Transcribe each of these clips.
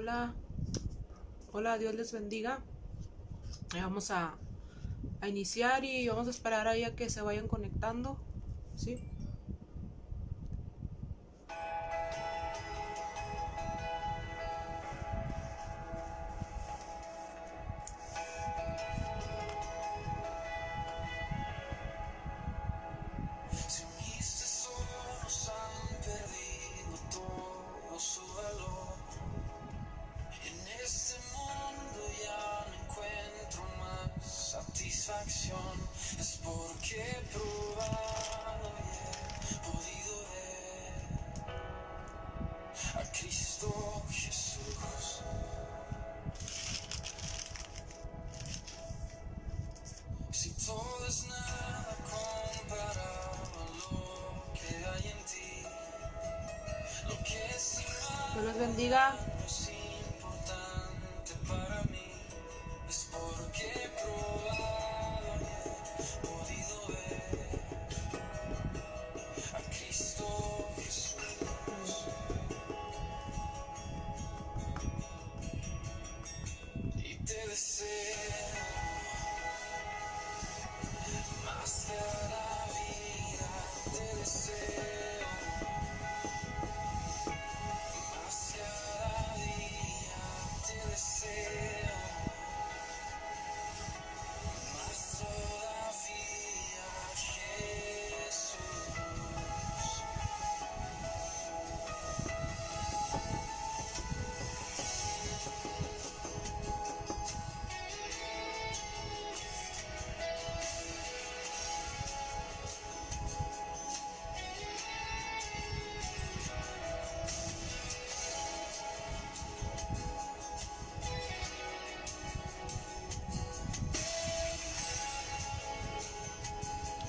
Hola, hola, Dios les bendiga. Vamos a iniciar y vamos a esperar ahí a que se vayan conectando, ¿sí? Si mis tesoros han perdido todo su valor, en este mundo ya no encuentro más satisfacción. Es porque he probado y he podido ver a Cristo Jesús. Si todo es nada comparado a lo que hay en ti, lo que es Dios les humano bendiga. ya no es importante para mí. Es porque he probado y he podido ver a Cristo Jesús. Y te deseo más que a la vida. Te deseo más que a la día. Te deseo más todavía, Jesús.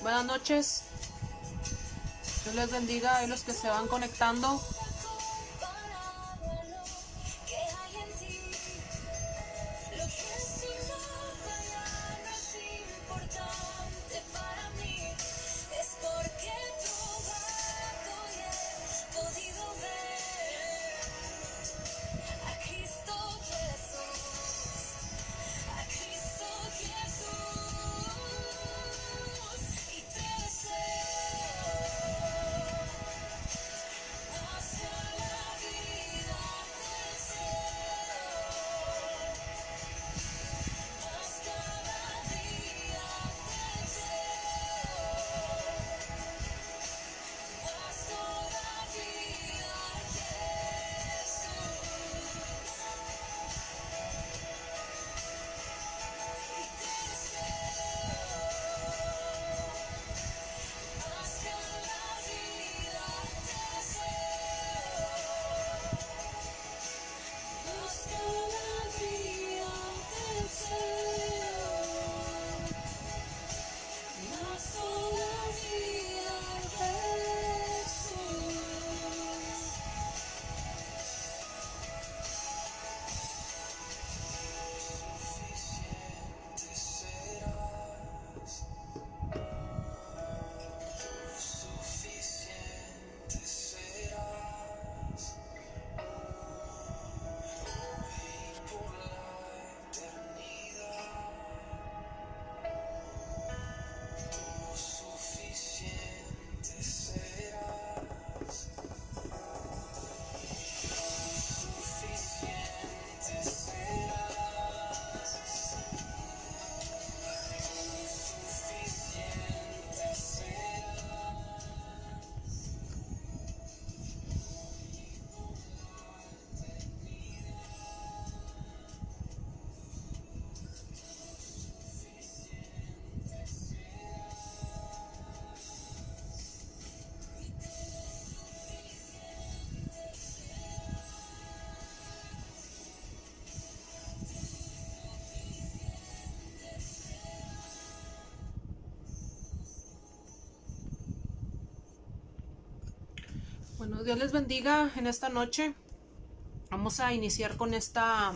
Buenas noches. Dios les bendiga a los que se van conectando. Suficiente serás, suficiente serás, hoy por la eternidad. Suficiente serás, suficiente serás, suficiente serás. Bueno, Dios les bendiga en esta noche. Vamos a iniciar con esta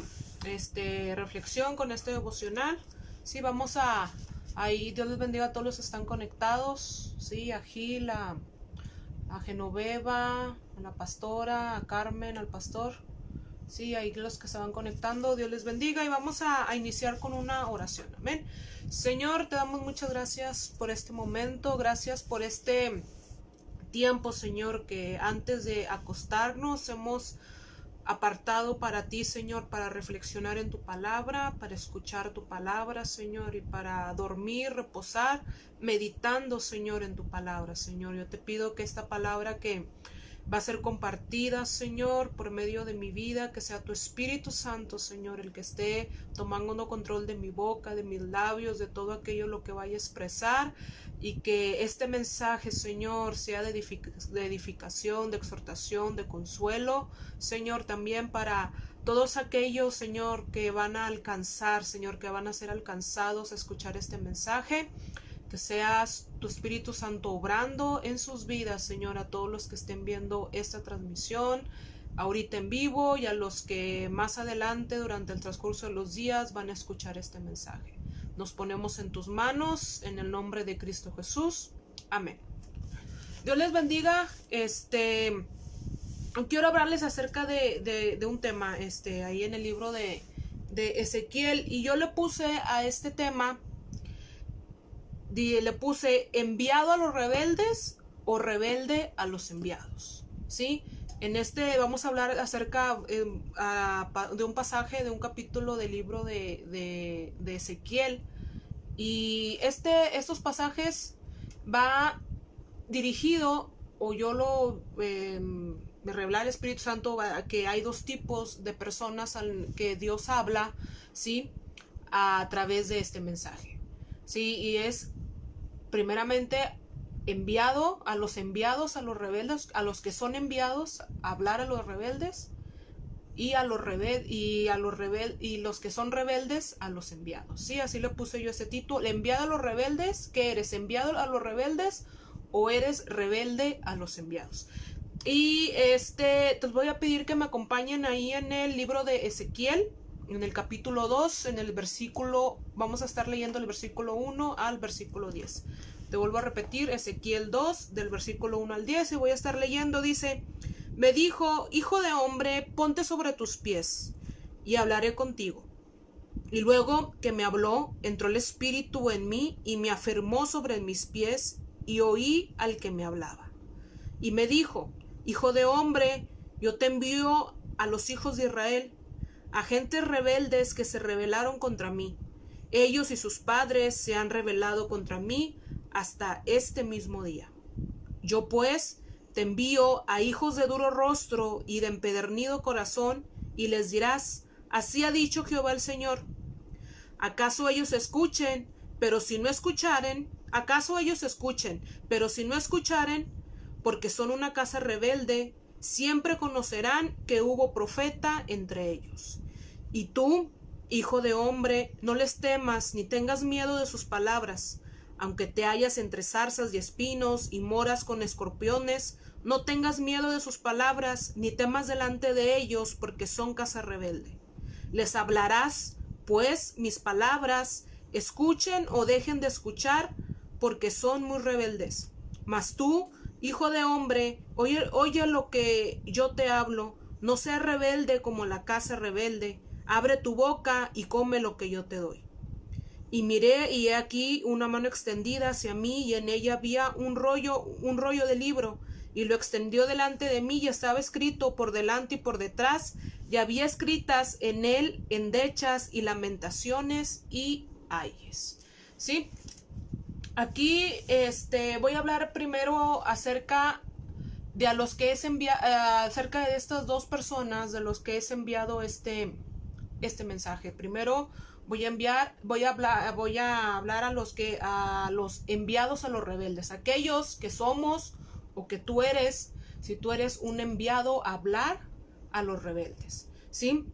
reflexión, con este devocional. Sí, vamos a ahí, Dios les bendiga a todos los que están conectados. Sí, a Gil, a Genoveva, a la pastora, a Carmen, al pastor. Sí, ahí los que se van conectando, Dios les bendiga y vamos a iniciar con una oración. Amén. Señor, te damos muchas gracias por este momento, gracias por este tiempo, Señor, que antes de acostarnos hemos apartado para ti, Señor, para reflexionar en tu palabra, para escuchar tu palabra, Señor, y para dormir, reposar, meditando, Señor, en tu palabra, Señor. Yo te pido que esta palabra que va a ser compartida, Señor, por medio de mi vida, que sea tu Espíritu Santo, Señor, el que esté tomando control de mi boca, de mis labios, de todo aquello lo que vaya a expresar, y que este mensaje, Señor, sea de edificación, de exhortación, de consuelo, Señor, también para todos aquellos, Señor, que van a alcanzar, Señor, que van a ser alcanzados a escuchar este mensaje. Que seas tu Espíritu Santo obrando en sus vidas, Señor, a todos los que estén viendo esta transmisión ahorita en vivo y a los que más adelante durante el transcurso de los días van a escuchar este mensaje. Nos ponemos en tus manos en el nombre de Cristo Jesús. Amén. Dios les bendiga. Quiero hablarles acerca de un tema ahí en el libro de Ezequiel, y yo le puse a este tema, le puse enviado a los rebeldes o rebelde a los enviados, ¿sí? Vamos a hablar acerca de un pasaje de un capítulo del libro de Ezequiel, y estos pasajes va dirigido, o yo me revela el Espíritu Santo que hay dos tipos de personas que Dios habla, ¿sí? A través de este mensaje, ¿sí? Y es primeramente enviado a los enviados, a los rebeldes, a los que son enviados a hablar a los rebeldes, y los que son rebeldes a los enviados. Sí, así le puse yo ese título, enviado a los rebeldes. ¿Qué eres? ¿Enviado a los rebeldes o eres rebelde a los enviados? Y te voy a pedir que me acompañen ahí en el libro de Ezequiel, en el capítulo 2, en el versículo, vamos a estar leyendo el versículo 1 al versículo 10. Te vuelvo a repetir, Ezequiel 2, del versículo 1 al 10, y voy a estar leyendo. Dice: me dijo, hijo de hombre, ponte sobre tus pies, y hablaré contigo. Y luego que me habló, entró el Espíritu en mí, y me afirmó sobre mis pies, y oí al que me hablaba. Y me dijo, hijo de hombre, yo te envío a los hijos de Israel, a gentes rebeldes que se rebelaron contra mí. Ellos y sus padres se han rebelado contra mí hasta este mismo día. Yo pues te envío a hijos de duro rostro y de empedernido corazón, y les dirás: así ha dicho Jehová el Señor. ¿Acaso ellos escuchen? Pero si no escucharen, porque son una casa rebelde, siempre conocerán que hubo profeta entre ellos. Y tú, hijo de hombre, no les temas ni tengas miedo de sus palabras. Aunque te hallas entre zarzas y espinos y moras con escorpiones, no tengas miedo de sus palabras, ni temas delante de ellos, porque son casa rebelde. Les hablarás, pues, mis palabras, escuchen o dejen de escuchar, porque son muy rebeldes. Mas tú, hijo de hombre, oye lo que yo te hablo, no seas rebelde como la casa rebelde, abre tu boca y come lo que yo te doy. Y miré, y he aquí una mano extendida hacia mí, y en ella había un rollo de libro, y lo extendió delante de mí, y estaba escrito por delante y por detrás, y había escritas en él endechas y lamentaciones y ayes. ¿Sí? Aquí voy a hablar primero acerca de acerca de estas dos personas de los que es enviado este mensaje. Primero voy a hablar a los enviados a los rebeldes, aquellos que somos o que tú eres, si tú eres un enviado a hablar a los rebeldes, ¿sí?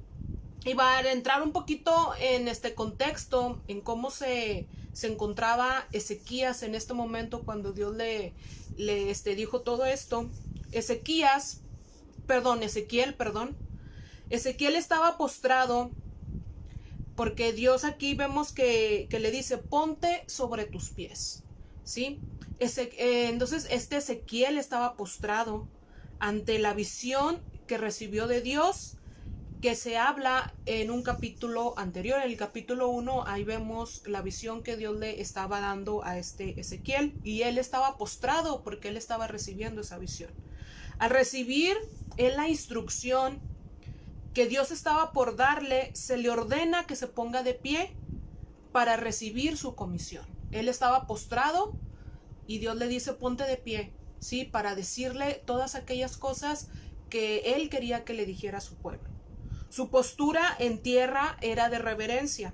Y va a entrar un poquito en este contexto, en cómo se encontraba Ezequías en este momento cuando Dios le dijo todo esto. Ezequiel estaba postrado, porque Dios aquí vemos que le dice: ponte sobre tus pies, ¿sí? Entonces Ezequiel estaba postrado ante la visión que recibió de Dios, que se habla en un capítulo anterior. En el capítulo 1, ahí vemos la visión que Dios le estaba dando a este Ezequiel, y él estaba postrado porque él estaba recibiendo esa visión. Al recibir en la instrucción que Dios estaba por darle, se le ordena que se ponga de pie para recibir su comisión. Él estaba postrado y Dios le dice: ponte de pie, ¿sí? Para decirle todas aquellas cosas que él quería que le dijera a su pueblo. Su postura en tierra era de reverencia,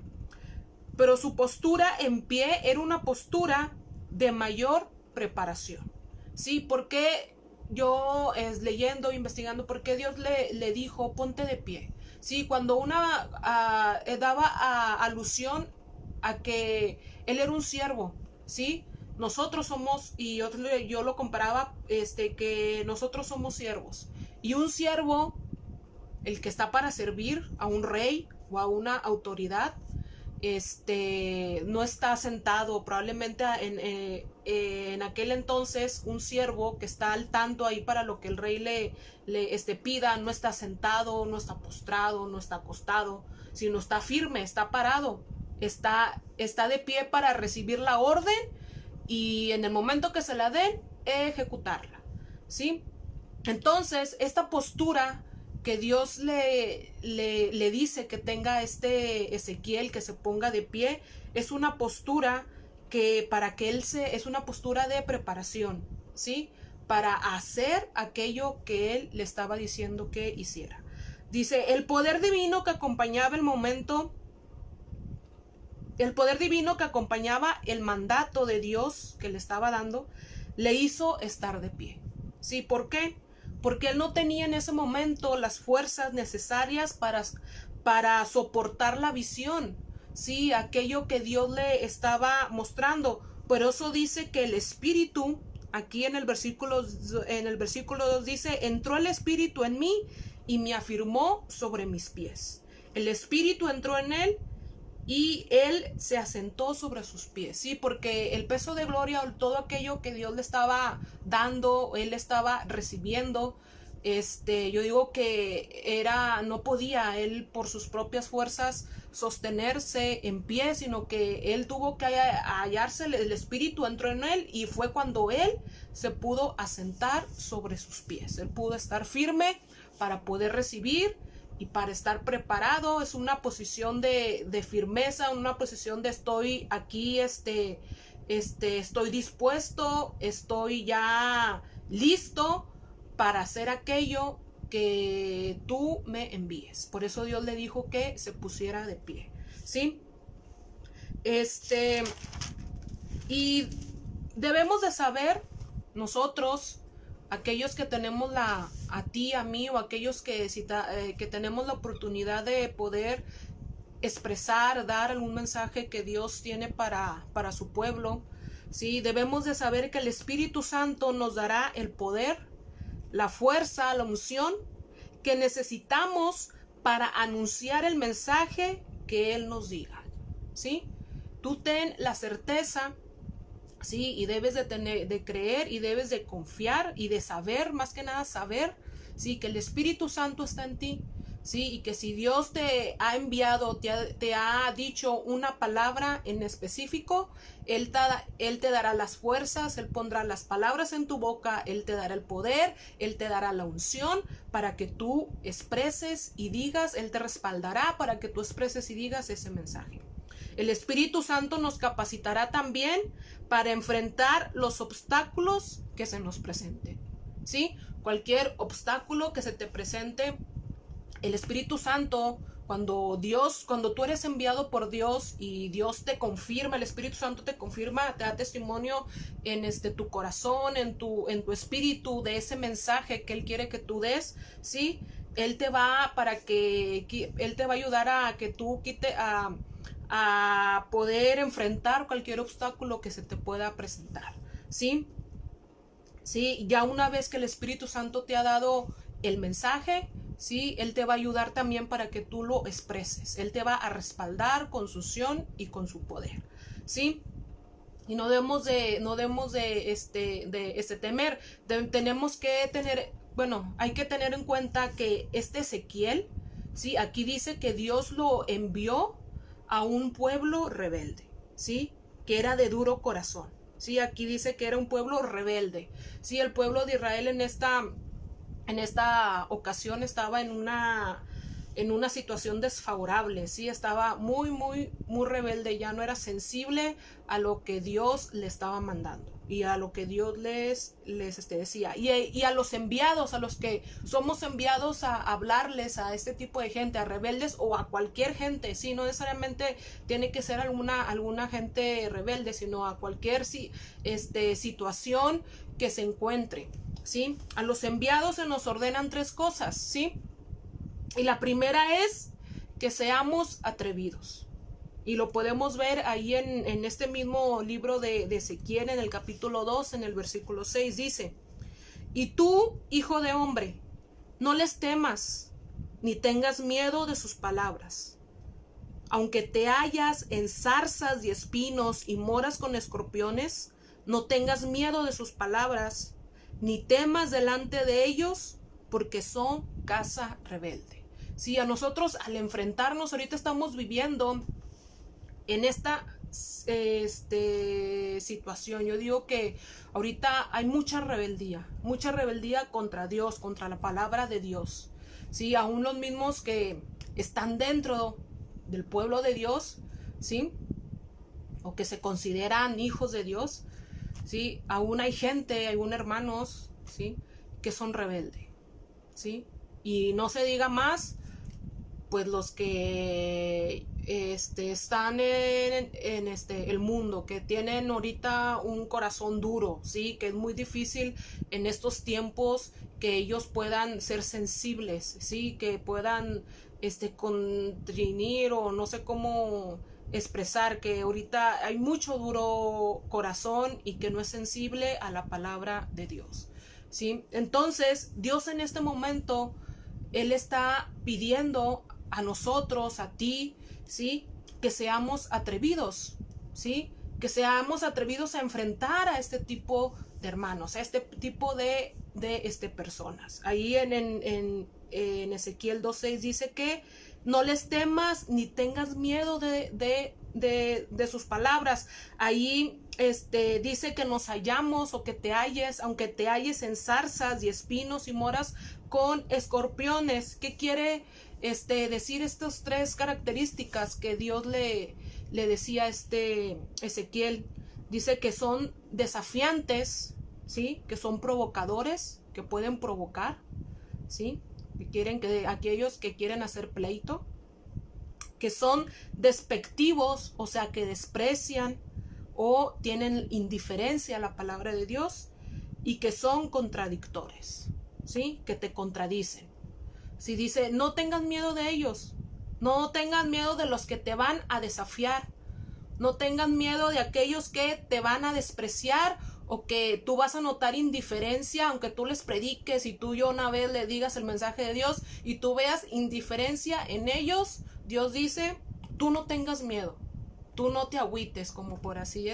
pero su postura en pie era una postura de mayor preparación, ¿sí? Porque yo leyendo, investigando, por qué Dios le dijo: ponte de pie, ¿sí? Cuando daba alusión a que él era un siervo, ¿sí? Nosotros somos, y yo lo comparaba, que nosotros somos siervos, y un siervo, el que está para servir a un rey o a una autoridad, no está sentado. Probablemente en aquel entonces un siervo que está al tanto ahí para lo que el rey le pida, no está sentado, no está postrado, no está acostado, sino está firme, está parado, está de pie para recibir la orden y en el momento que se la den, ejecutarla, ¿sí? Entonces, esta postura que Dios le dice que tenga Ezequiel, que se ponga de pie, es una postura es una postura de preparación, ¿sí? Para hacer aquello que él le estaba diciendo que hiciera. Dice: el poder divino que acompañaba el mandato de Dios que le estaba dando, le hizo estar de pie, ¿sí? ¿Por qué? Porque él no tenía en ese momento las fuerzas necesarias para soportar la visión, ¿sí? Aquello que Dios le estaba mostrando. Por eso dice que el Espíritu, aquí en el versículo 2 dice: entró el Espíritu en mí y me afirmó sobre mis pies. El Espíritu entró en él y él se asentó sobre sus pies, ¿sí? Porque el peso de gloria, todo aquello que Dios le estaba dando, él estaba recibiendo, yo digo que no podía él por sus propias fuerzas sostenerse en pie, sino que él tuvo que hallarse, el Espíritu entró en él y fue cuando él se pudo asentar sobre sus pies. Él pudo estar firme para poder recibir y para estar preparado. Es una posición de firmeza, una posición de estoy aquí, estoy dispuesto, estoy ya listo para hacer aquello que tú me envíes. Por eso Dios le dijo que se pusiera de pie, ¿sí? Y debemos de saber nosotros, aquellos que tenemos a ti, a mí, o aquellos que tenemos la oportunidad de poder expresar, dar algún mensaje que Dios tiene para su pueblo, ¿sí? Debemos de saber que el Espíritu Santo nos dará el poder, la fuerza, la unción que necesitamos para anunciar el mensaje que Él nos diga, ¿sí? Tú ten la certeza, sí, y debes de creer y debes de confiar y de saber, más que nada saber, sí, que el Espíritu Santo está en ti, sí, y que si Dios te ha enviado, te ha dicho una palabra en específico, Él te dará las fuerzas, Él pondrá las palabras en tu boca, Él te dará el poder, Él te dará la unción para que tú expreses y digas, Él te respaldará para que tú expreses y digas ese mensaje. El Espíritu Santo nos capacitará también para enfrentar los obstáculos que se nos presenten, ¿sí? Cualquier obstáculo que se te presente, el Espíritu Santo, cuando tú eres enviado por Dios y Dios te confirma, el Espíritu Santo te confirma, te da testimonio en tu corazón, en tu espíritu de ese mensaje que Él quiere que tú des, ¿sí? Él te va a ayudar a que tú a poder enfrentar cualquier obstáculo que se te pueda presentar, ¿sí? ¿Sí? Ya una vez que el Espíritu Santo te ha dado el mensaje, ¿sí? Él te va a ayudar también para que tú lo expreses. Él te va a respaldar con su unción y con su poder, ¿sí? Y no debemos de temer. Tenemos que tener, hay que tener en cuenta que Ezequiel, ¿sí? Aquí dice que Dios lo envió a un pueblo rebelde, ¿sí? Que era de duro corazón, ¿sí? Aquí dice que era un pueblo rebelde, ¿sí? El pueblo de Israel en esta ocasión estaba en una situación desfavorable, ¿sí? Estaba muy, muy, muy rebelde, ya no era sensible a lo que Dios le estaba mandando y a lo que Dios les decía. Y a los enviados, a los que somos enviados a hablarles a este tipo de gente, a rebeldes o a cualquier gente, ¿sí? No necesariamente tiene que ser alguna gente rebelde, sino a cualquier situación que se encuentre, ¿sí? A los enviados se nos ordenan 3 cosas, ¿sí? Y la primera es que seamos atrevidos. Y lo podemos ver ahí en este mismo libro de Ezequiel, en el capítulo 2, en el versículo 6, dice: y tú, hijo de hombre, no les temas, ni tengas miedo de sus palabras. Aunque te hallas en zarzas y espinos y moras con escorpiones, no tengas miedo de sus palabras, ni temas delante de ellos, porque son casa rebelde. Sí, a nosotros al enfrentarnos, ahorita estamos viviendo en esta situación. Yo digo que ahorita hay mucha rebeldía contra Dios, contra la palabra de Dios. Sí, aún los mismos que están dentro del pueblo de Dios, ¿sí? O que se consideran hijos de Dios, ¿sí? Aún hay gente, aún hermanos, ¿sí? Que son rebeldes, ¿sí? Y no se diga más, pues los que están en el mundo, que tienen ahorita un corazón duro, ¿sí? Que es muy difícil en estos tiempos que ellos puedan ser sensibles, ¿sí? Que puedan contrinir, o no sé cómo expresar, que ahorita hay mucho duro corazón y que no es sensible a la palabra de Dios, ¿sí? Entonces Dios en este momento, Él está pidiendo a nosotros, a ti, ¿sí? Que seamos atrevidos, ¿sí? Que seamos atrevidos a enfrentar a este tipo de hermanos, a este tipo de personas. Ahí en Ezequiel 2:6 dice que no les temas ni tengas miedo de sus palabras. Ahí dice que nos hallamos, o que te halles, aunque te halles en zarzas y espinos y moras con escorpiones. ¿Qué quiere decir estas 3 características que Dios le decía a Ezequiel? Dice que son desafiantes, ¿sí? Que son provocadores, que pueden provocar, ¿sí? Aquellos que quieren hacer pleito, que son despectivos, o sea, que desprecian o tienen indiferencia a la palabra de Dios, y que son contradictores, ¿sí? Que te contradicen. Si dice, no tengas miedo de ellos, no tengas miedo de los que te van a desafiar, no tengas miedo de aquellos que te van a despreciar, o que tú vas a notar indiferencia, aunque tú les prediques y tú una vez le digas el mensaje de Dios y tú veas indiferencia en ellos. Dios dice, tú no tengas miedo, tú no te agüites, como por así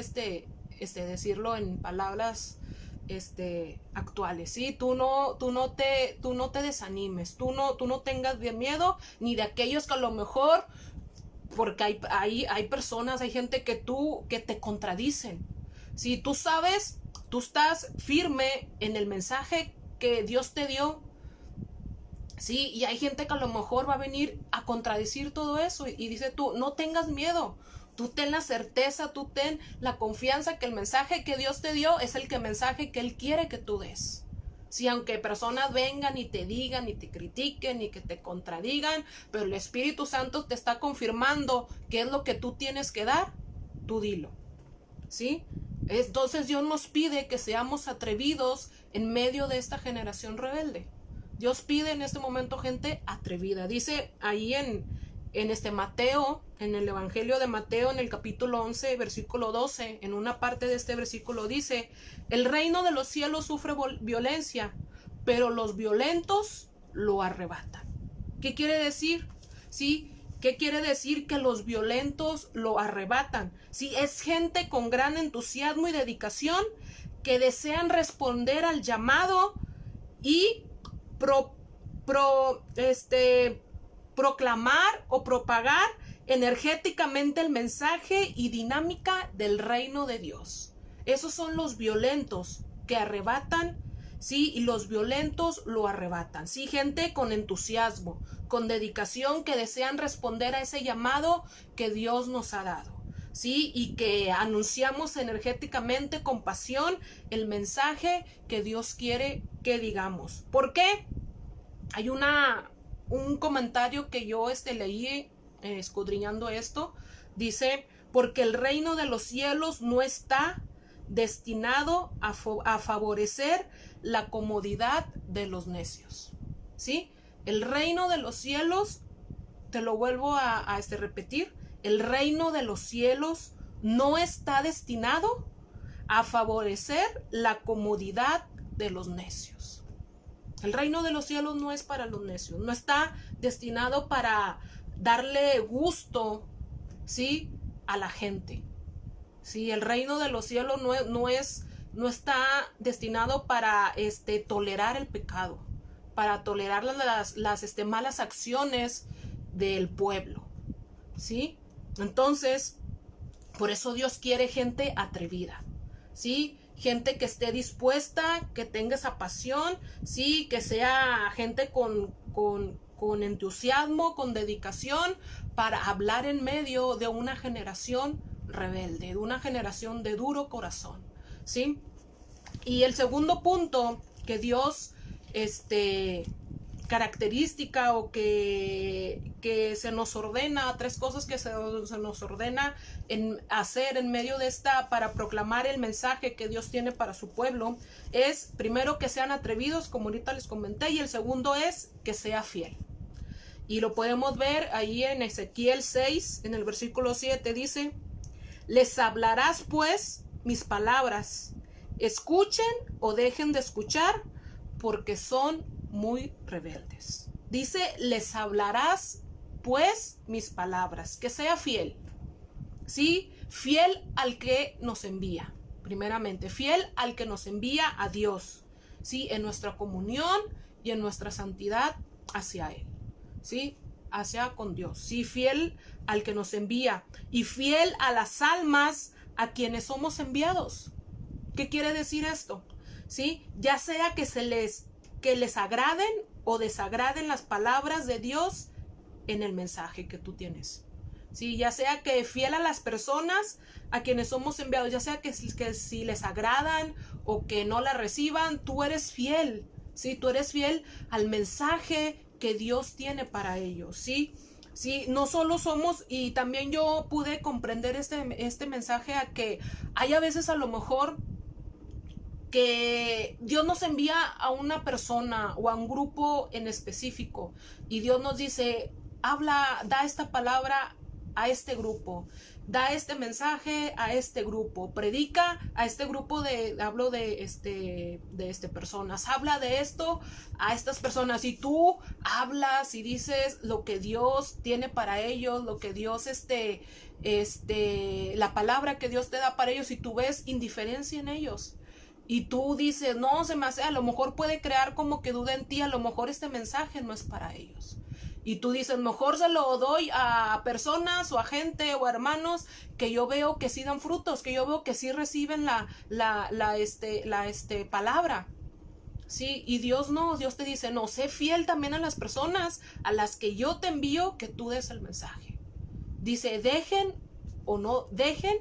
decirlo en palabras actuales, ¿sí? Tú no te desanimes, tú no tengas miedo ni de aquellos que a lo mejor, porque hay personas, hay gente que te contradicen. Si tú sabes, tú estás firme en el mensaje que Dios te dio, sí, y hay gente que a lo mejor va a venir a contradecir todo eso, y dice tú, no tengas miedo, tú ten la certeza, tú ten la confianza que el mensaje que Dios te dio es el mensaje que Él quiere que tú des. Sí, aunque personas vengan y te digan y te critiquen y que te contradigan, pero el Espíritu Santo te está confirmando qué es lo que tú tienes que dar, tú dilo, ¿sí? Entonces Dios nos pide que seamos atrevidos en medio de esta generación rebelde. Dios pide en este momento gente atrevida. Dice ahí en Mateo, en el Evangelio de Mateo, en el capítulo 11, versículo 12, en una parte de este versículo dice: el reino de los cielos sufre violencia, pero los violentos lo arrebatan. ¿Qué quiere decir? ¿Sí? ¿Qué quiere decir que los violentos lo arrebatan? Sí, es gente con gran entusiasmo y dedicación que desean responder al llamado y proclamar o propagar energéticamente el mensaje y dinámica del reino de Dios. Esos son los violentos que arrebatan, ¿sí? Y los violentos lo arrebatan, ¿sí? Gente con entusiasmo, con dedicación, que desean responder a ese llamado que Dios nos ha dado, ¿sí? Y que anunciamos energéticamente con pasión el mensaje que Dios quiere que digamos. ¿Por qué? Hay un comentario que yo leí escudriñando esto. Dice, porque el reino de los cielos no está destinado a favorecer la comodidad de los necios, ¿sí? El reino de los cielos, te lo vuelvo a repetir, el reino de los cielos no está destinado a favorecer la comodidad de los necios. El reino de los cielos no es para los necios, no está destinado para darle gusto, ¿sí?, a la gente. Sí, el reino de los cielos no está destinado para tolerar el pecado, para tolerar las malas acciones del pueblo, ¿sí? Entonces, por eso Dios quiere gente atrevida, ¿sí? Gente que esté dispuesta, que tenga esa pasión, ¿sí? Que sea gente con entusiasmo, con dedicación, para hablar en medio de una generación rebelde, de una generación de duro corazón, ¿sí? Y el segundo punto que Dios, característica o que se nos ordena, tres cosas que se nos ordena hacer en medio de para proclamar el mensaje que Dios tiene para su pueblo, es primero que sean atrevidos, como ahorita les comenté, y el segundo es que sea fiel. Y lo podemos ver ahí en Ezequiel 6, en el versículo 7, dice, les hablarás pues mis palabras, escuchen o dejen de escuchar, porque son muy rebeldes. Dice, les hablarás pues mis palabras, que sea fiel, ¿sí? Fiel al que nos envía, primeramente, fiel al que nos envía a Dios, ¿sí? En nuestra comunión y en nuestra santidad hacia Él, ¿sí? Hacia con Dios, ¿sí? Fiel al que nos envía y fiel a las almas a quienes somos enviados. ¿Qué quiere decir esto? ¿Sí? Ya sea que les agraden o desagraden las palabras de Dios en el mensaje que tú tienes. ¿Sí? Ya sea que fiel a las personas a quienes somos enviados, ya sea que si les agradan o que no la reciban, tú eres fiel, ¿sí? Tú eres fiel al mensaje que Dios tiene para ellos, ¿sí? Sí, no solo somos, y también yo pude comprender este mensaje, a que hay a veces a lo mejor que Dios nos envía a una persona o a un grupo en específico y Dios nos dice, da esta palabra a este grupo, da este mensaje a este grupo, predica a este grupo hablo de personas, habla de esto a estas personas, y tú hablas y dices lo que Dios tiene para ellos, lo que Dios la palabra que Dios te da para ellos, y tú ves indiferencia en ellos. Y tú dices, no, se me hace, a lo mejor puede crear como que duda en ti, a lo mejor este mensaje no es para ellos. Y tú dices, mejor se lo doy a personas o a gente o a hermanos que yo veo que sí dan frutos, que yo veo que sí reciben la palabra. Sí, y Dios no, Dios te dice, no, sé fiel también a las personas a las que yo te envío, que tú des el mensaje. Dice, dejen o no dejen,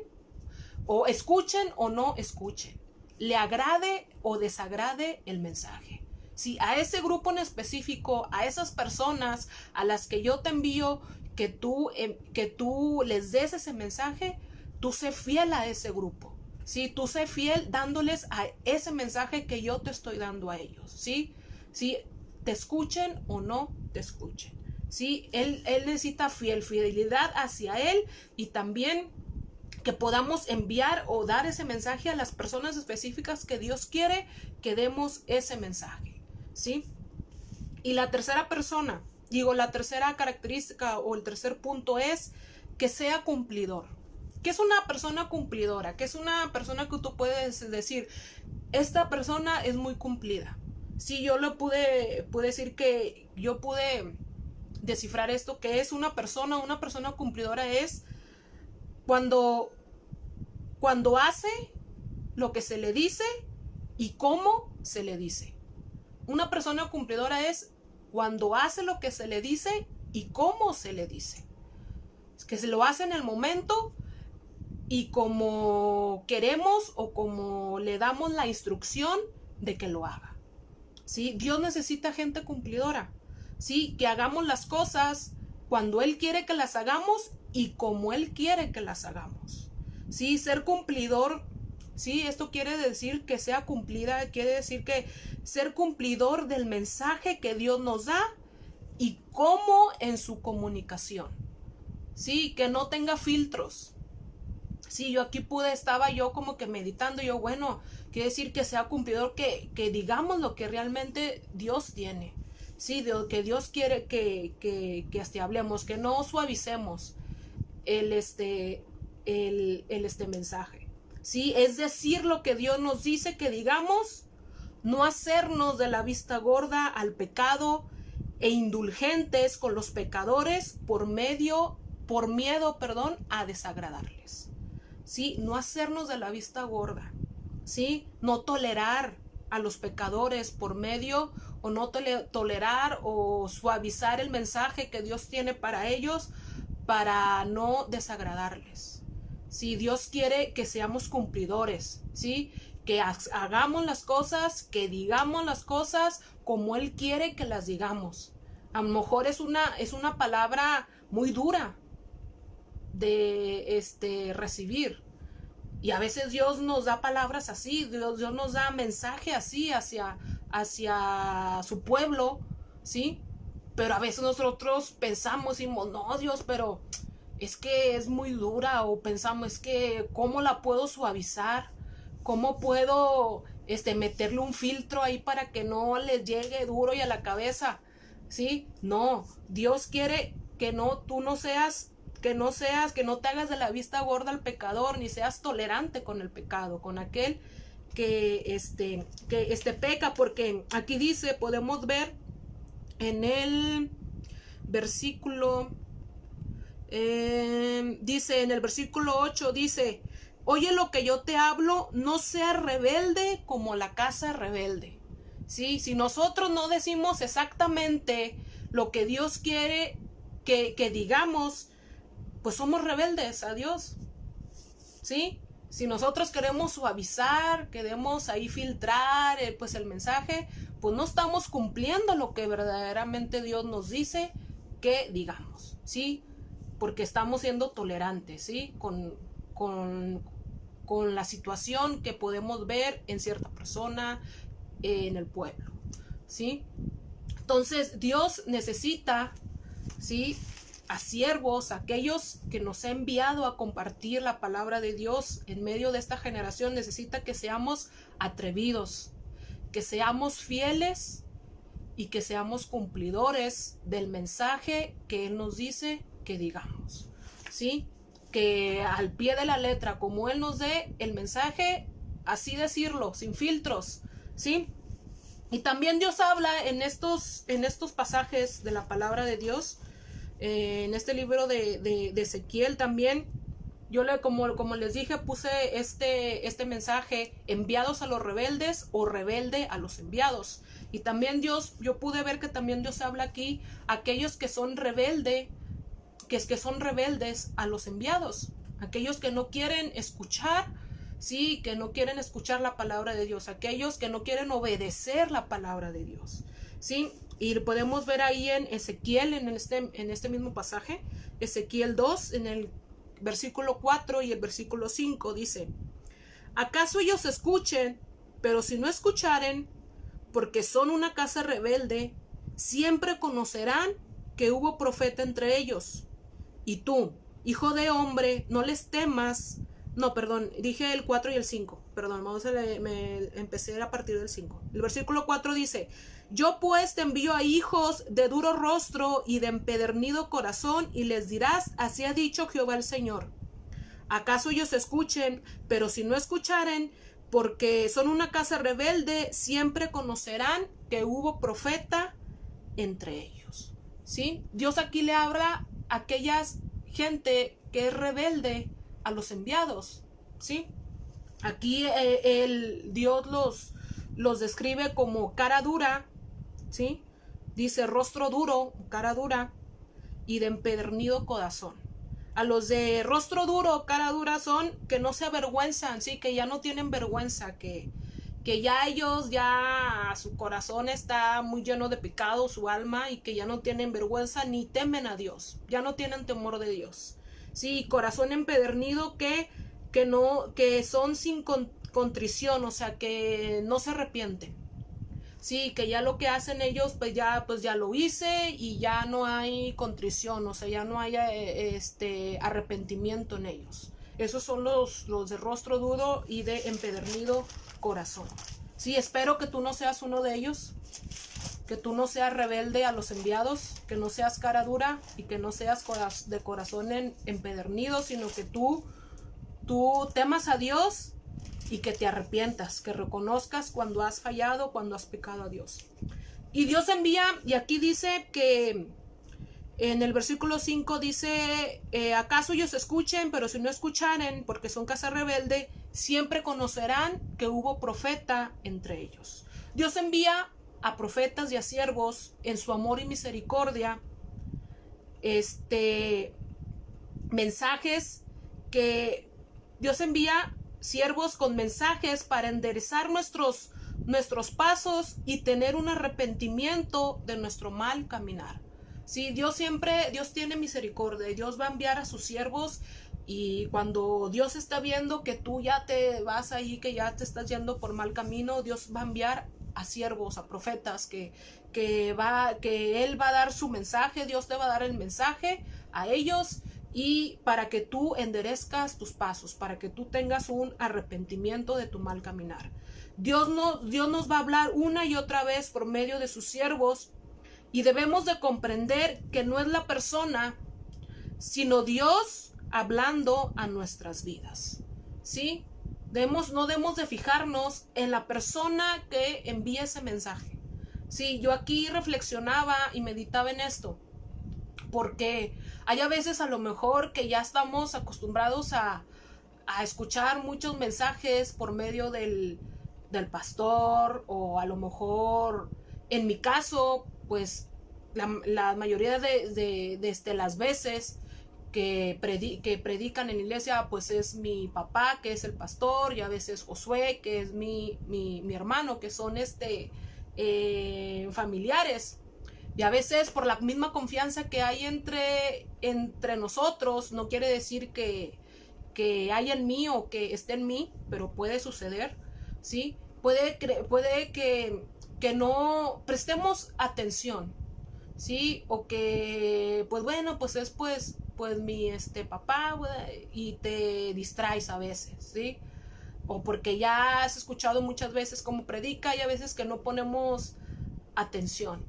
o escuchen o no escuchen, le agrade o desagrade el mensaje. Si a ese grupo en específico, a esas personas a las que yo te envío, que tú les des ese mensaje, tú sé fiel a ese grupo, ¿sí? Tú sé fiel dándoles a ese mensaje que yo te estoy dando a ellos, ¿sí? ¿Sí? Te escuchen o no te escuchen, ¿sí? Él necesita fidelidad hacia él, y también que podamos enviar o dar ese mensaje a las personas específicas que Dios quiere que demos ese mensaje, ¿sí? Y la tercera característica o el tercer punto es que sea cumplidor. ¿Qué es una persona cumplidora? ¿Qué es una persona que tú puedes decir, esta persona es muy cumplida? Sí, yo lo pude decir que yo pude descifrar esto, que es una persona cumplidora es cuando hace lo que se le dice y cómo se le dice. Una persona cumplidora es cuando hace lo que se le dice y cómo se le dice. Es que se lo hace en el momento y como queremos o como le damos la instrucción de que lo haga. ¿Sí? Dios necesita gente cumplidora. ¿Sí? Que hagamos las cosas cuando Él quiere que las hagamos y como Él quiere que las hagamos. ¿Sí? Ser cumplidor, ¿sí? Esto quiere decir que sea cumplida, quiere decir que ser cumplidor del mensaje que Dios nos da y cómo en su comunicación. ¿Sí? Que no tenga filtros. Sí, yo aquí estaba yo como que meditando, yo bueno, quiere decir que sea cumplidor, que digamos lo que realmente Dios tiene. Sí, que Dios quiere que hablemos, que no suavicemos el mensaje. Sí, es decir lo que Dios nos dice que digamos, no hacernos de la vista gorda al pecado e indulgentes con los pecadores por miedo, a desagradarles. ¿Sí? No hacernos de la vista gorda, ¿sí? No tolerar a los pecadores por medio o no tolerar o suavizar el mensaje que Dios tiene para ellos para no desagradarles. ¿Sí? Dios quiere que seamos cumplidores, ¿sí? Que hagamos las cosas, que digamos las cosas como Él quiere que las digamos. A lo mejor es una palabra muy dura de recibir, y a veces Dios nos da palabras así, Dios nos da mensaje así hacia su pueblo, ¿sí? Pero a veces nosotros pensamos y decimos, no Dios, pero es que es muy dura, o pensamos, es que ¿cómo la puedo suavizar? ¿Cómo puedo meterle un filtro ahí para que no les llegue duro y a la cabeza? ¿Sí? No, Dios quiere que tú no seas, que no te hagas de la vista gorda al pecador, ni seas tolerante con el pecado, con aquel que peca, porque aquí dice, podemos ver en el versículo, dice en el versículo 8, dice, oye lo que yo te hablo, no seas rebelde como la casa rebelde. ¿Sí? Si nosotros no decimos exactamente lo que Dios quiere que digamos, pues somos rebeldes a Dios. ¿Sí? Si nosotros queremos suavizar, queremos ahí filtrar pues el mensaje, pues no estamos cumpliendo lo que verdaderamente Dios nos dice que digamos, ¿sí? Porque estamos siendo tolerantes, ¿sí? Con la situación que podemos ver en cierta persona, en el pueblo, ¿sí? Entonces Dios necesita, ¿sí?, a siervos, aquellos que nos ha enviado a compartir la palabra de Dios en medio de esta generación. Necesita que seamos atrevidos, que seamos fieles y que seamos cumplidores del mensaje que Él nos dice que digamos, ¿sí? Que al pie de la letra, como Él nos dé el mensaje, así decirlo, sin filtros, ¿sí? Y también Dios habla en estos pasajes de la palabra de Dios, en este libro de Ezequiel también. Yo como les dije, puse este mensaje, enviados a los rebeldes o rebelde a los enviados. Y también yo pude ver que también Dios habla aquí, aquellos que son rebeldes a los enviados, aquellos que no quieren escuchar, sí, que no quieren escuchar la palabra de Dios, aquellos que no quieren obedecer la palabra de Dios, sí. Y podemos ver ahí en Ezequiel, en este mismo pasaje, Ezequiel 2, en el versículo 4 y el versículo 5, dice: ¿acaso ellos escuchen? Pero si no escucharen, porque son una casa rebelde, siempre conocerán que hubo profeta entre ellos. Y tú, hijo de hombre, no les temas. No, perdón, dije el 4 y el 5. Perdón, empecé a partir del 5. El versículo 4 dice: yo pues te envío a hijos de duro rostro y de empedernido corazón, y les dirás, así ha dicho Jehová el Señor. ¿Acaso ellos escuchen? Pero si no escucharen, porque son una casa rebelde, siempre conocerán que hubo profeta entre ellos. ¿sí? Dios aquí le habla a aquellas gente que es rebelde a los enviados, ¿sí? Aquí Dios los describe como cara dura, ¿sí? Dice rostro duro, cara dura y de empedernido corazón. A los de rostro duro, cara dura son que no se avergüenzan, ¿sí? Que ya no tienen vergüenza, que ya ellos, ya su corazón está muy lleno de pecado, su alma, y que ya no tienen vergüenza ni temen a Dios, ya no tienen temor de Dios. Sí, corazón empedernido que son sin contrición, o sea, que no se arrepienten. Sí, que ya lo que hacen ellos, pues ya lo hice y ya no hay contrición, o sea, ya no hay arrepentimiento en ellos. Esos son los de rostro duro y de empedernido corazón. Sí, espero que tú no seas uno de ellos, que tú no seas rebelde a los enviados, que no seas cara dura y que no seas de corazón empedernido, sino que tú temas a Dios y que te arrepientas, que reconozcas cuando has fallado, cuando has pecado a Dios. Y Dios envía, y aquí dice que en el versículo 5 dice, acaso ellos escuchen, pero si no escucharen, porque son casa rebelde, siempre conocerán que hubo profeta entre ellos. Dios envía a profetas y a siervos en su amor y misericordia, mensajes que Dios envía siervos con mensajes para enderezar nuestros pasos y tener un arrepentimiento de nuestro mal caminar. Sí, Dios tiene misericordia y Dios va a enviar a sus siervos, y cuando Dios está viendo que tú ya te vas ahí, que ya te estás yendo por mal camino, Dios va a enviar a siervos, a profetas, que Él va a dar su mensaje, Dios te va a dar el mensaje a ellos, y para que tú enderezcas tus pasos, para que tú tengas un arrepentimiento de tu mal caminar. Dios nos va a hablar una y otra vez por medio de sus siervos, y debemos de comprender que no es la persona, sino Dios hablando a nuestras vidas, ¿sí? No debemos de fijarnos en la persona que envía ese mensaje. Sí, yo aquí reflexionaba y meditaba en esto, porque hay a veces a lo mejor que ya estamos acostumbrados a escuchar muchos mensajes por medio del pastor, o a lo mejor, en mi caso, pues la mayoría de las veces que predican en la iglesia, pues es mi papá, que es el pastor, y a veces Josué, que es mi hermano, que son familiares. Y a veces por la misma confianza que hay entre nosotros, no quiere decir que hay en mí o que esté en mí, pero puede suceder, ¿sí? Puede que no prestemos atención, ¿sí? O que, pues bueno, pues es pues mi papá, y te distraes a veces, ¿sí? O porque ya has escuchado muchas veces cómo predica, y a veces que no ponemos atención.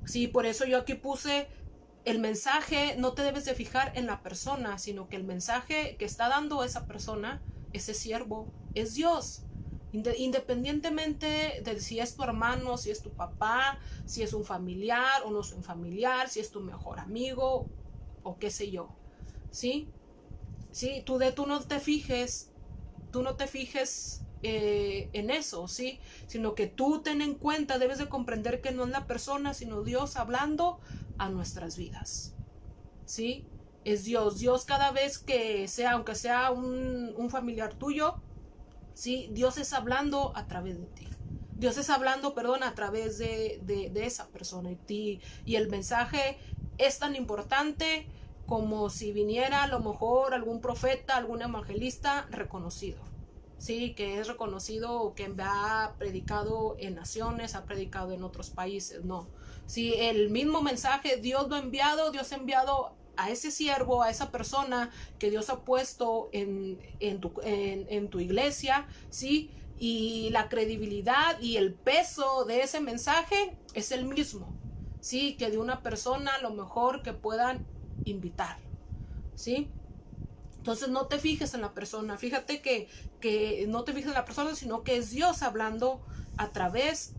Sí, por eso yo aquí puse el mensaje. No te debes de fijar en la persona, sino que el mensaje que está dando esa persona, ese siervo, es Dios. Independientemente de si es tu hermano, si es tu papá, si es un familiar o no es un familiar, si es tu mejor amigo o qué sé yo, ¿sí? Sí, tú no te fijes en eso, ¿sí? Sino que tú ten en cuenta, debes de comprender que no es la persona, sino Dios hablando a nuestras vidas, ¿sí? Es Dios cada vez que sea, aunque sea un familiar tuyo, ¿sí? Dios es hablando a través de ti. Dios es hablando, a través de esa persona y ti. Y el mensaje es tan importante como si viniera a lo mejor algún profeta, algún evangelista reconocido, sí, que es reconocido, que ha predicado en naciones, ha predicado en otros países. No, sí, el mismo mensaje Dios ha enviado a ese siervo, a esa persona que Dios ha puesto en tu iglesia, sí, y la credibilidad y el peso de ese mensaje es el mismo, sí, que de una persona a lo mejor que puedan invitar, sí. Entonces no te fijes en la persona, fíjate que no te fijes en la persona, sino que es Dios hablando a través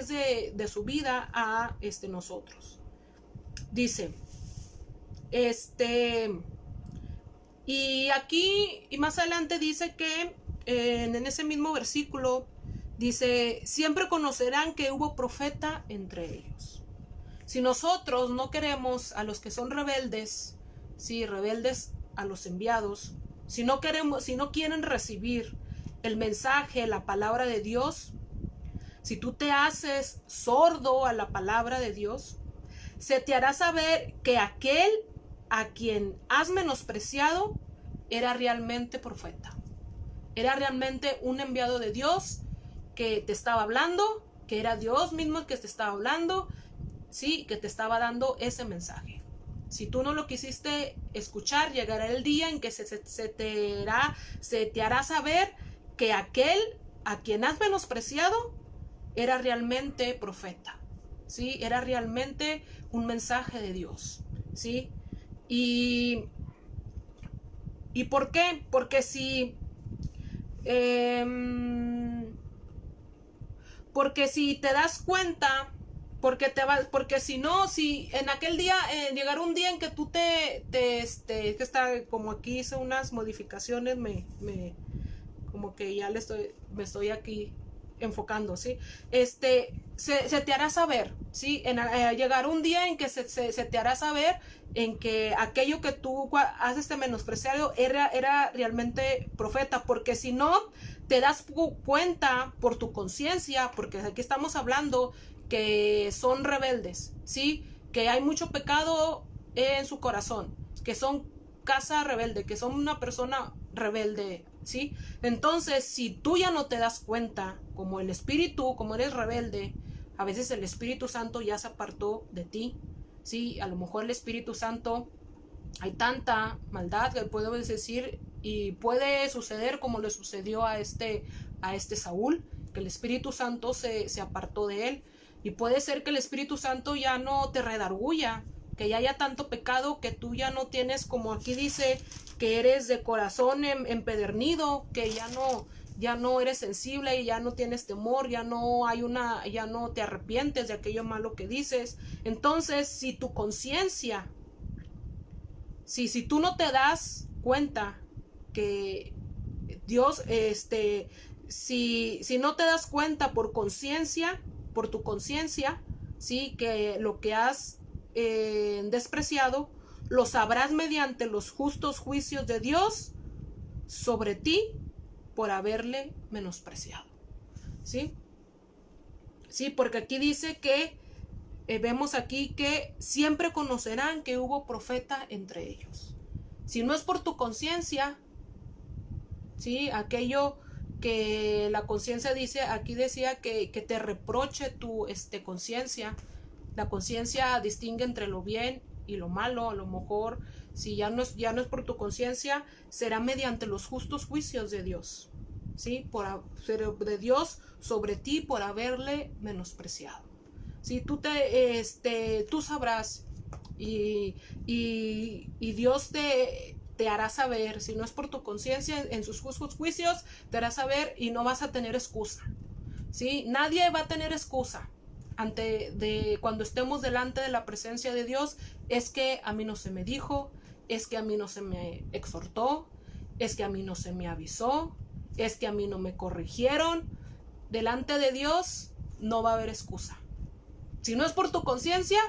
de su vida a nosotros. Dice, y aquí, y más adelante dice que en ese mismo versículo, dice, siempre conocerán que hubo profeta entre ellos. Si nosotros no queremos a los que son rebeldes, sí, rebeldes a los enviados, si no quieren recibir el mensaje, la palabra de Dios, si tú te haces sordo a la palabra de Dios, se te hará saber que aquel a quien has menospreciado era realmente profeta. Era realmente un enviado de Dios que te estaba hablando, que era Dios mismo el que te estaba hablando, sí, que te estaba dando ese mensaje. Si tú no lo quisiste escuchar, llegará el día en que se te hará saber que aquel a quien has menospreciado era realmente profeta, ¿sí? Era realmente un mensaje de Dios, ¿sí? ¿Y por qué? Porque si te das cuenta, porque si no, si en aquel día llegará un día en que tú que está, como aquí hice unas modificaciones, como que ya me estoy aquí enfocando, ¿sí? Se te hará saber, ¿sí? Llegará un día en que se te hará saber en que aquello que tú has menospreciado era realmente profeta, porque si no te das cuenta por tu conciencia, porque aquí estamos hablando que son rebeldes, ¿sí? Que hay mucho pecado en su corazón, que son casa rebelde, que son una persona rebelde, ¿sí? Entonces, si tú ya no te das cuenta, como el espíritu, como eres rebelde, a veces el Espíritu Santo ya se apartó de ti, ¿sí? A lo mejor el Espíritu Santo, hay tanta maldad que puedo decir, y puede suceder como le sucedió a este Saúl, que el Espíritu Santo se apartó de él, y puede ser que el Espíritu Santo ya no te redarguya, que ya haya tanto pecado que tú ya no tienes, como aquí dice, que eres de corazón empedernido, que ya no eres sensible y ya no tienes temor, ya no te arrepientes de aquello malo que dices. Entonces, si tu conciencia, si tú no te das cuenta que Dios, si no te das cuenta por tu conciencia, sí, que lo que has despreciado, lo sabrás mediante los justos juicios de Dios sobre ti por haberle menospreciado, ¿sí? Sí, porque aquí dice que vemos aquí que siempre conocerán que hubo profeta entre ellos. Si no es por tu conciencia, ¿sí? Aquello que la conciencia dice, aquí decía que te reproche tu conciencia. La conciencia distingue entre lo bien y lo malo. A lo mejor, si ya no es por tu conciencia, será mediante los justos juicios de Dios, ¿sí? De Dios sobre ti por haberle menospreciado. Si tú sabrás, y Dios te hará saber, si no es por tu conciencia, en sus justos juicios te hará saber, y no vas a tener excusa, ¿sí? Nadie va a tener excusa cuando estemos delante de la presencia de Dios. Es que a mí no se me dijo, es que a mí no se me exhortó, es que a mí no se me avisó, es que a mí no me corrigieron. Delante de Dios no va a haber excusa. Si no es por tu conciencia,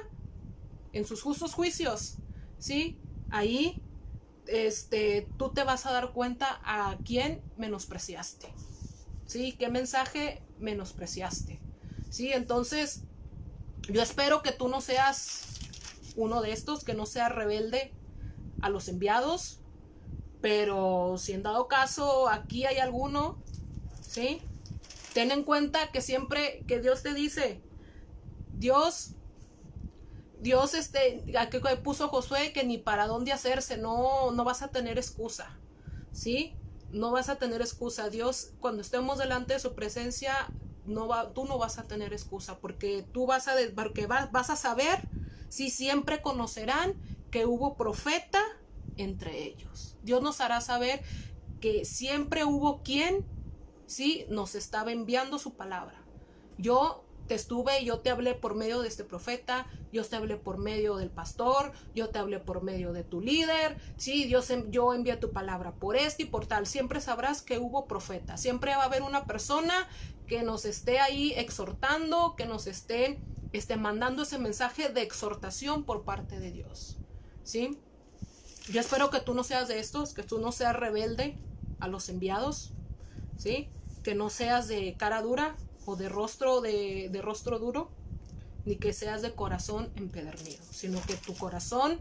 en sus justos juicios, ¿sí? Ahí tú te vas a dar cuenta a quién menospreciaste, ¿sí? ¿Qué mensaje menospreciaste? ¿Sí? Entonces, yo espero que tú no seas uno de estos, que no seas rebelde a los enviados, pero si en dado caso aquí hay alguno, ¿sí? Ten en cuenta que siempre que Dios te dice, Dios aquí puso Josué, que ni para dónde hacerse, no vas a tener excusa, ¿sí? No vas a tener excusa. Dios, cuando estemos delante de su presencia, tú no vas a tener excusa, porque vas a saber, si siempre conocerán que hubo profeta entre ellos. Dios nos hará saber que siempre hubo quien, sí, nos estaba enviando su palabra. Yo yo te hablé por medio de este profeta, yo te hablé por medio del pastor, yo te hablé por medio de tu líder, sí, yo envié tu palabra por y por tal. Siempre sabrás que hubo profeta, siempre va a haber una persona que nos esté ahí exhortando, que nos esté mandando ese mensaje de exhortación por parte de Dios, ¿sí? Yo espero que tú no seas de estos, que tú no seas rebelde a los enviados, ¿sí? Que no seas de cara dura o de rostro duro, ni que seas de corazón empedernido, sino que tu corazón,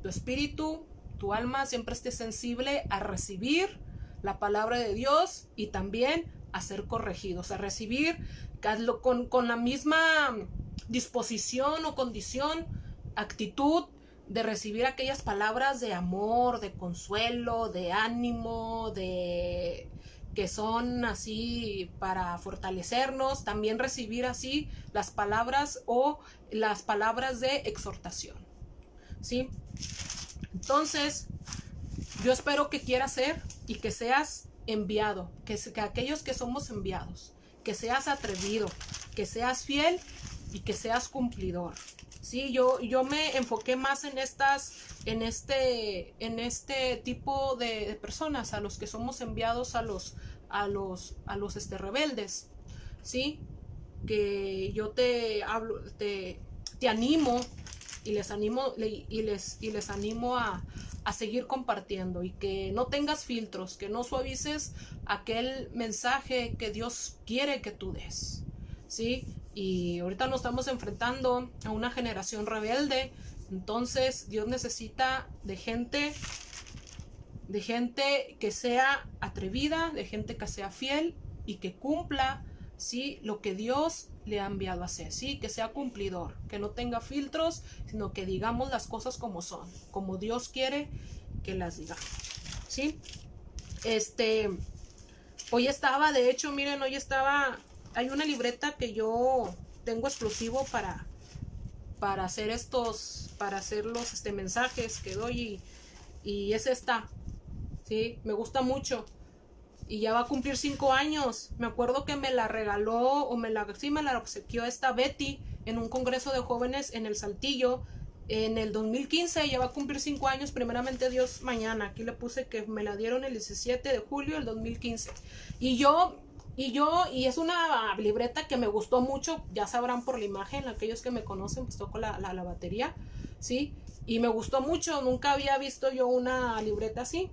tu espíritu, tu alma siempre esté sensible a recibir la palabra de Dios y también a ser corregidos, a recibir con la misma disposición o condición, actitud de recibir aquellas palabras de amor, de consuelo, de ánimo, que son así para fortalecernos, también recibir así las palabras o las palabras de exhortación, ¿sí? Entonces, yo espero que quieras ser y que seas enviado, que aquellos que somos enviados, que seas atrevido, que seas fiel y que seas cumplidor. Sí, yo me enfoqué más en este tipo de personas, a los que somos enviados, a los rebeldes, ¿sí? Que yo te hablo, te animo y les animo a seguir compartiendo, y que no tengas filtros, que no suavices aquel mensaje que Dios quiere que tú des, ¿sí? Y ahorita nos estamos enfrentando a una generación rebelde, entonces Dios necesita de gente que sea atrevida, de gente que sea fiel y que cumpla, ¿sí?, lo que Dios le ha enviado a hacer, ¿sí?, que sea cumplidor, que no tenga filtros, sino que digamos las cosas como son, como Dios quiere que las digamos, ¿sí? Hoy estaba, de hecho, miren, hay una libreta que yo tengo exclusivo para hacer los mensajes que doy, y es esta, ¿sí? Me gusta mucho y ya va a cumplir 5 años. Me acuerdo que me la regaló me la obsequió esta Betty en un congreso de jóvenes en el Saltillo en el 2015. Ya va a cumplir 5 años, primeramente Dios, mañana. Aquí le puse que me la dieron el 17 de julio del 2015. Y es una libreta que me gustó mucho, ya sabrán por la imagen, aquellos que me conocen, pues toco la batería, ¿sí? Y me gustó mucho, nunca había visto yo una libreta así.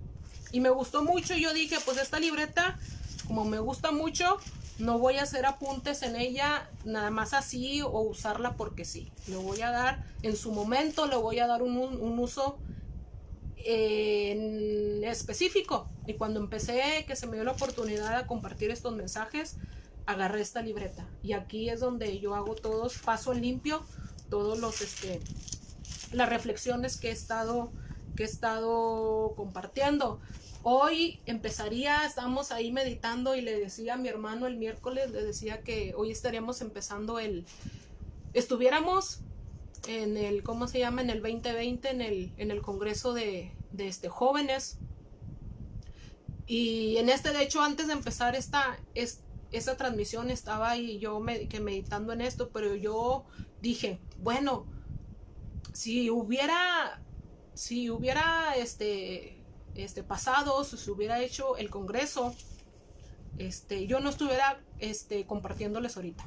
Y me gustó mucho, y yo dije, pues esta libreta, como me gusta mucho, no voy a hacer apuntes en ella nada más así o usarla porque sí. Le voy a dar, en su momento, le voy a dar un uso en específico. Y cuando empecé, que se me dio la oportunidad de compartir estos mensajes, agarré esta libreta. Y aquí es donde yo hago paso en limpio, todos las reflexiones que he estado compartiendo. Hoy estábamos ahí meditando, y le decía a mi hermano el miércoles, le decía que hoy estaríamos empezando estuviéramos en el, ¿cómo se llama?, en el 2020, en el congreso de jóvenes. Y de hecho, antes de empezar esta transmisión, estaba ahí yo meditando en esto, pero yo dije, bueno, si hubiera pasado, si se hubiera hecho el congreso, yo no estuviera compartiéndoles ahorita,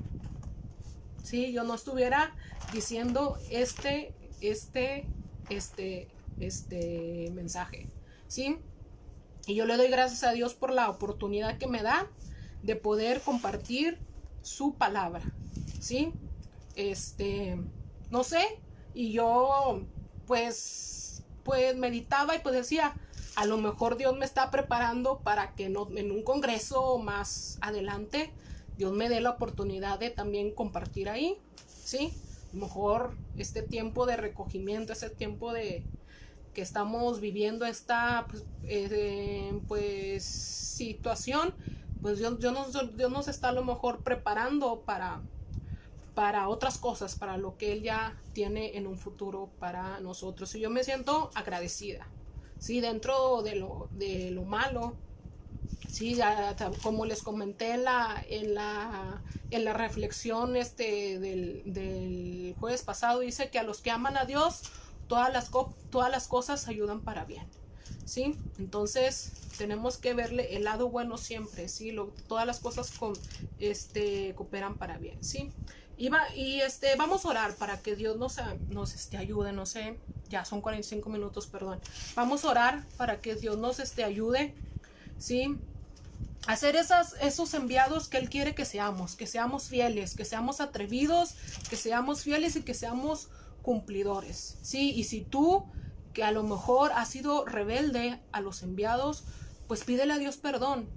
sí, yo no estuviera diciendo este mensaje, sí. Y yo le doy gracias a Dios por la oportunidad que me da de poder compartir su palabra, sí. No sé, y yo pues meditaba y pues decía, a lo mejor Dios me está preparando para que en un congreso más adelante Dios me dé la oportunidad de también compartir ahí, ¿sí? A lo mejor este tiempo de recogimiento, ese tiempo que estamos viviendo, esta situación, pues Dios nos está a lo mejor preparando para otras cosas, para lo que Él ya tiene en un futuro para nosotros. Y yo me siento agradecida, ¿sí? Dentro de lo malo, Sí, como les comenté en la reflexión del jueves pasado, dice que a los que aman a Dios, todas las cosas ayudan para bien. ¿Sí? Entonces tenemos que verle el lado bueno siempre, ¿sí? Todas las cosas cooperan para bien, ¿sí? Vamos a orar para que Dios nos ayude, no sé, ya son 45 minutos, perdón. Vamos a orar para que Dios nos ayude, ¿sí? Hacer esos enviados que Él quiere que seamos fieles, que seamos atrevidos, que seamos fieles y que seamos cumplidores, ¿sí? Y si tú, que a lo mejor has sido rebelde a los enviados, pues pídele a Dios perdón,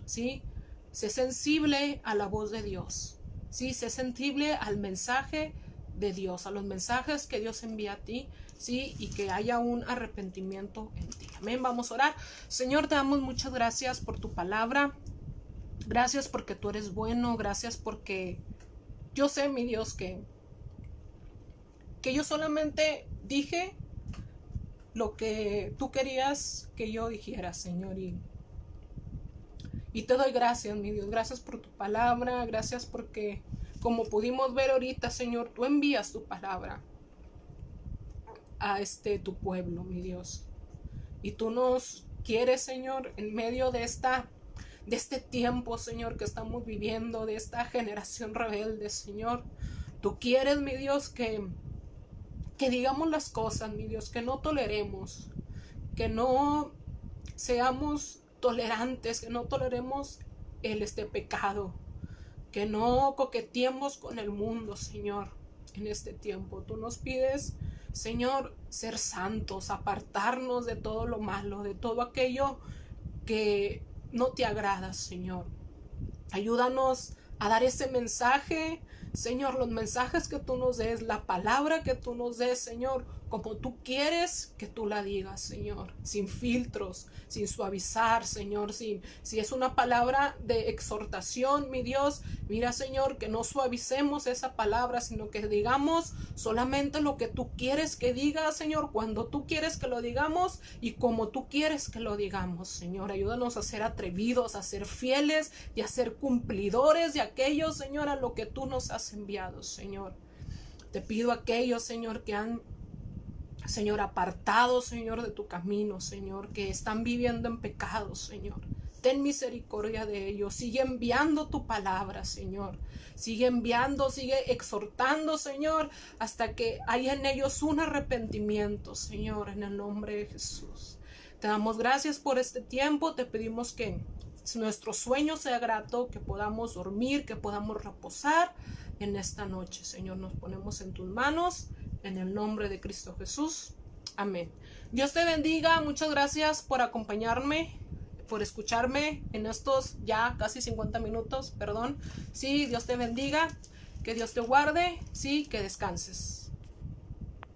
¿sí? Sé sensible a la voz de Dios, ¿sí? Sé sensible al mensaje de Dios, a los mensajes que Dios envía a ti, ¿sí? Y que haya un arrepentimiento en ti. Amén. Vamos a orar. Señor, te damos muchas gracias por tu palabra. Gracias porque tú eres bueno. Gracias porque yo sé, mi Dios, que yo solamente dije lo que tú querías que yo dijera, Señor. Y te doy gracias, mi Dios. Gracias por tu palabra. Gracias porque, como pudimos ver ahorita, Señor, tú envías tu palabra a tu pueblo, mi Dios. Y tú nos quieres, Señor, en medio de este tiempo, Señor, que estamos viviendo, de esta generación rebelde, Señor. Tú quieres, mi Dios, que digamos las cosas, mi Dios, que no toleremos, que no seamos tolerantes, que no toleremos el pecado, que no coqueteemos con el mundo, Señor, en este tiempo. Tú nos pides, Señor, ser santos, apartarnos de todo lo malo, de todo aquello que no te agrada, Señor. Ayúdanos a dar ese mensaje, Señor, los mensajes que tú nos des, la palabra que tú nos des, Señor, como tú quieres que tú la digas, Señor, sin filtros, sin suavizar, Señor, si es una palabra de exhortación, mi Dios, mira, Señor, que no suavicemos esa palabra, sino que digamos solamente lo que tú quieres que diga, Señor, cuando tú quieres que lo digamos y como tú quieres que lo digamos, Señor. Ayúdanos a ser atrevidos, a ser fieles y a ser cumplidores de aquello, Señor, a lo que tú nos has enviado, Señor. Te pido a aquellos, Señor, que han, Señor, apartado, Señor, de tu camino, Señor, que están viviendo en pecado, Señor. Ten misericordia de ellos. Sigue enviando tu palabra, Señor. Sigue enviando, sigue exhortando, Señor, hasta que haya en ellos un arrepentimiento, Señor, en el nombre de Jesús. Te damos gracias por este tiempo. Te pedimos que nuestro sueño sea grato, que podamos dormir, que podamos reposar en esta noche, Señor. Nos ponemos en tus manos. En el nombre de Cristo Jesús. Amén. Dios te bendiga. Muchas gracias por acompañarme, por escucharme en estos ya casi 50 minutos. Perdón. Sí, Dios te bendiga. Que Dios te guarde. Sí, que descanses.